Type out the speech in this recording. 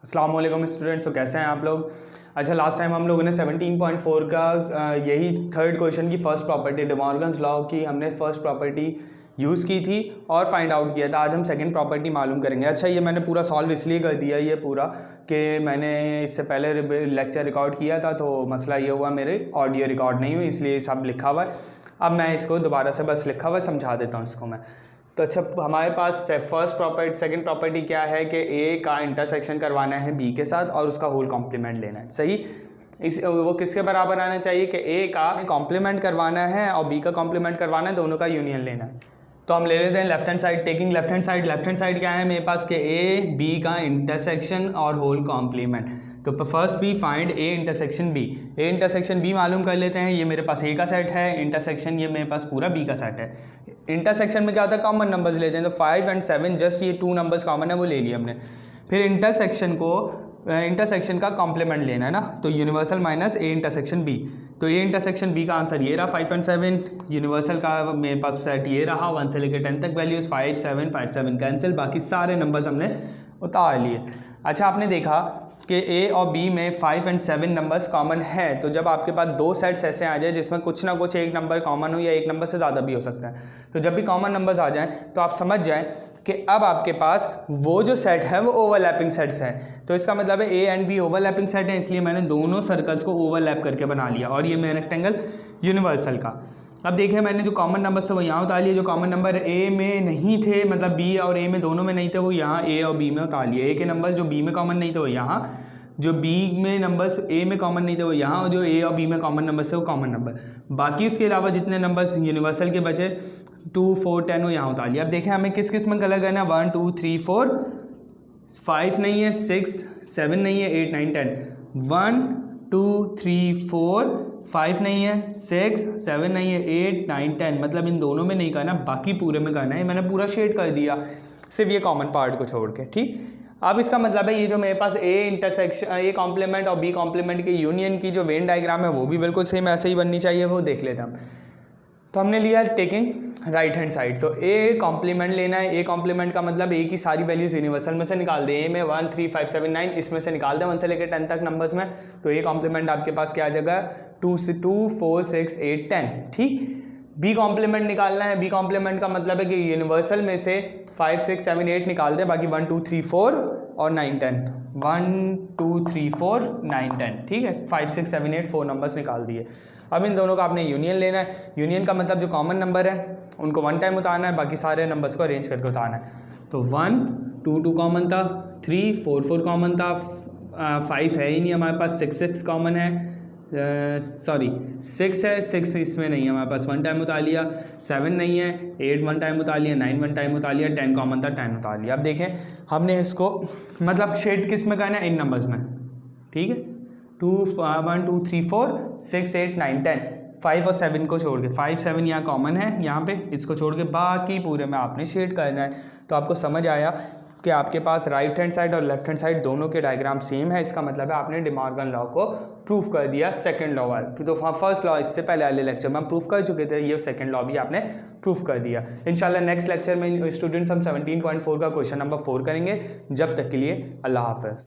अस्सलाम वालेकुम स्टूडेंट्स, तो कैसे हैं आप लोग। अच्छा, लास्ट टाइम हम लोगों ने 17.4 का यही थर्ड क्वेश्चन की first property day Morgan's law की हमने फर्स्ट प्रॉपर्टी यूज़ की थी और फाइंड आउट किया था। आज हम सेकंड प्रॉपर्टी मालूम करेंगे। अच्छा, ये मैंने पूरा सॉल्व इसलिए कर दिया ये पूरा कि मैंने इससे पहले लेक्चर रिकॉर्ड किया था, तो मसला ये हुआ मेरे ऑडियो रिकॉर्ड नहीं हुई, इसलिए सब लिखा हुआ है। अब मैं इसको दोबारा से बस लिखा हुआ समझा देता हूँ इसको मैं। तो अच्छा, हमारे पास सेकंड प्रॉपर्टी क्या है कि ए का इंटरसेक्शन करवाना है बी के साथ और उसका होल कॉम्प्लीमेंट लेना है। सही, वो किसके बराबर आना चाहिए कि ए का कॉम्प्लीमेंट करवाना है और बी का कॉम्प्लीमेंट करवाना है, दोनों का यूनियन लेना है। तो हम ले लेते हैं left hand side, taking left hand side क्या है मेरे पास कि ए बी का इंटरसेक्शन और होल कॉम्प्लीमेंट। तो first we find A intersection B मालूम कर लेते हैं। ये मेरे पास ए का सेट है, इंटरसेक्शन ये मेरे पास पूरा बी का सेट है। इंटरसेक्शन में क्या होता है, कॉमन नंबर्स लेते हैं। तो 5 और 7 जस्ट ये 2 नंबर्स कॉमन है, वो ले लिया हमने। फिर इंटरसेक्शन का कॉम्प्लीमेंट लेना है ना, तो universal minus A intersection B. तो ए इंटरसेक्शन बी का आंसर ये रहा 5 और 7। यूनिवर्सल का मेरे पास सेट ये रहा 1 से लेकर 10 तक वैल्यूज़ 5 7 कैंसिल, बाकी सारे नंबर्स हमने उतार लिए। अच्छा, आपने देखा कि ए और बी में 5 और 7 नंबर्स कॉमन है। तो जब आपके पास दो सेट्स ऐसे आ जाए जिसमें कुछ ना कुछ एक नंबर कॉमन हो या एक नंबर से ज़्यादा भी हो सकता है, तो जब भी कॉमन नंबर्स आ जाएं तो आप समझ जाएं कि अब आपके पास वो जो सेट है वो ओवरलैपिंग सेट्स हैं। तो इसका मतलब है A and B overlapping set है, इसलिए मैंने दोनों सर्कल्स को ओवरलैप करके बना लिया। और ये मेरा रेक्टेंगल यूनिवर्सल का। अब देखिए, मैंने जो कॉमन नंबर थे वो यहाँ उतार लिए, जो कॉमन नंबर ए में नहीं थे, मतलब बी और ए में दोनों में नहीं थे, वो यहाँ ए और बी में उतार लिए। ए के नंबर्स जो बी में कॉमन नहीं थे वो यहाँ, जो बी में नंबर्स ए में कॉमन नहीं थे वो यहाँ, और जो ए और बी में कॉमन नंबर्स थे वो कॉमन नंबर। बाकी उसके अलावा जितने नंबर्स यूनिवर्सल के बचे 2 4 10 वो यहाँ उतार लिया। अब देखें हमें किस किस में कलर करना है। 1 2 3 4 5 नहीं है, 6 7 नहीं है, 8 9 10। 1 2 3 4 5 नहीं है, 6 7 नहीं है, 8 9 10। मतलब इन दोनों में नहीं करना, बाकी पूरे में करना है। मैंने पूरा शेड कर दिया सिर्फ ये कॉमन पार्ट को छोड़ के। ठीक, अब इसका मतलब है ये जो मेरे पास ए कॉम्प्लीमेंट और बी कॉम्प्लीमेंट के यूनियन की जो वेन डायग्राम है वो भी बिल्कुल सेम ऐसे ही बननी चाहिए, वो देख लेते हैं हम। तो हमने लिया टेकिंग राइट हैंड साइड, तो ए कॉम्प्लीमेंट लेना है। ए कॉम्प्लीमेंट का मतलब ए की सारी वैल्यूज यूनिवर्सल में से निकाल दें। ए में 1 3 5 7 9 इसमें से निकाल दें 1 से लेकर 10 तक नंबर्स में। तो ए कॉम्प्लीमेंट आपके पास क्या आ जाएगा 2 4 6 8 10। ठीक, बी कॉम्प्लीमेंट निकालना है। बी कॉम्प्लीमेंट का मतलब है कि यूनिवर्सल में से 5 6 7 8 निकाल दें, बाकी 1 2 3 4 और 9 10। 1 2 3 4 9 10। ठीक है, 5 6 7 8 4 नंबर्स निकाल दिए। अब इन दोनों का आपने यूनियन लेना है। यूनियन का मतलब जो कॉमन नंबर है उनको 1 टाइम उतारना है, बाकी सारे नंबर्स को अरेंज करके उतारना है। तो 1 2 2 कॉमन था, 3 4 4 कॉमन था, 5 है ही नहीं हमारे पास, 6 6 कॉमन है, 6 है, 6 इसमें नहीं है हमारे पास, 1 टाइम उतार लिया। 7 नहीं है, 8 1 टाइम उतार लिया, 9 1 टाइम उतार लिया, 10 कॉमन था, 10 उतार लिया। अब देखें हमने इसको मतलब शेड किस में करना है, इन नंबर्स में। ठीक है, 1 2 3 4 6 8 9 10। 5 और 7 को छोड़ के, 5 7 यहाँ कॉमन है यहाँ पे, इसको छोड़ के बाकी पूरे में आपने शेड करना है। तो आपको समझ आया कि आपके पास राइट हैंड साइड और लेफ्ट हैंड साइड दोनों के डायग्राम सेम है। इसका मतलब है आपने डे मॉर्गन लॉ को प्रूफ कर दिया, सेकंड लॉ वाला। तो फर्स्ट लॉ इससे पहले वाले लेक्चर में हम प्रूफ कर चुके थे, ये सेकंड लॉ भी आपने प्रूफ कर दिया। इंशाल्लाह नेक्स्ट लेक्चर में स्टूडेंट्स हम 17.4 का क्वेश्चन नंबर 4 करेंगे। जब तक के लिए अल्लाह हाफ़िज़।